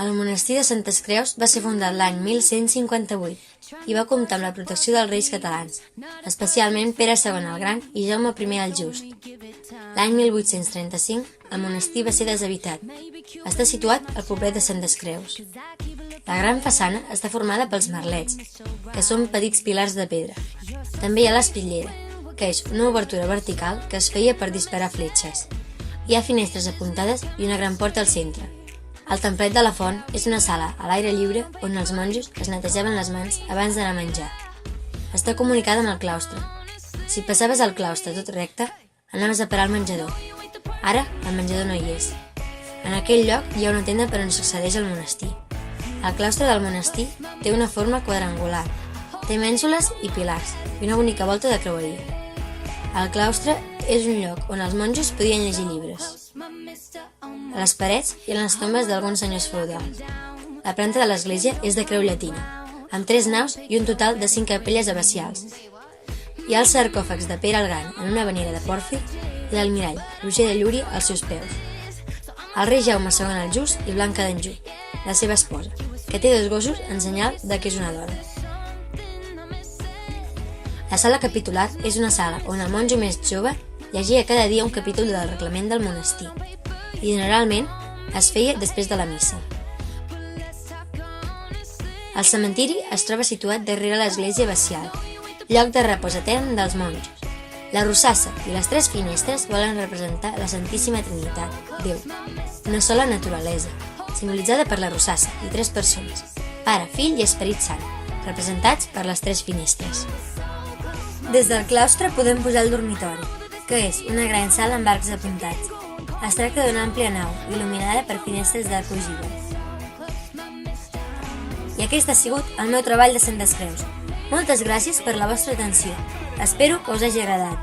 El monestir de Santes Creus va ser fundat l'any 1158 i va comptar amb la protecció dels reis catalans, especialment Pere II el Gran i Jaume I el Just. L'any 1835 el monestir va ser deshabitat. Està situat al poblet de Santes Creus. La gran façana està formada pels merlets, que són petits pilars de pedra. També hi ha l'espitllera, que és una obertura vertical que es feia per disparar fletxes. Hi ha finestres apuntades i una gran porta al centre. El templet de la font és una sala a l'aire lliure on els monjos es netejaven les mans abans d'anar a menjar. Està comunicada amb el claustre. Si passaves al claustre tot recte, anaves a parar al menjador. Ara, el menjador no hi és. En aquell lloc hi ha una tenda per on s'accedeix al monestir. El claustre del monestir té una forma quadrangular. Té mènsules i pilars i una bonica volta de creueria. El claustre és un lloc on els monjos podien llegir llibres. A les parets hi ha les tombes d'alguns senyors feudals. La planta de l'església és de creu llatina, amb 3 naus i un total de 5 capelles abacials. Hi ha els sarcòfags de Pere el Gran en una bañera de pòrfir i l'almirall Roger de Llúria als seus peus. El rei Jaume II el Just i Blanca d'Anjou, la seva esposa, que té 2 gossos en senyal de que és una dona. La sala capitular és una sala on el monjo més jove llegia cada dia un capítol del reglament del monestir i generalment es feia després de la missa. El cementiri es troba situat darrere l'església abacial, lloc de repòs etern dels monjos. La rosassa i les 3 finestres volen representar la Santíssima Trinitat, Déu, una sola naturalesa, simbolitzada per la rosassa i 3 persones, Pare, Fill i Esperit Sant, representats per les 3 finestres. Des del claustre podem pujar al dormitori, que és una gran sala amb arcs apuntats. Es tracta d'una àmplia nau, il·luminada per finestres d'arc ogiva. I aquest ha sigut el meu treball de Santes Creus. Moltes gràcies per la vostra atenció. Espero que us hagi agradat.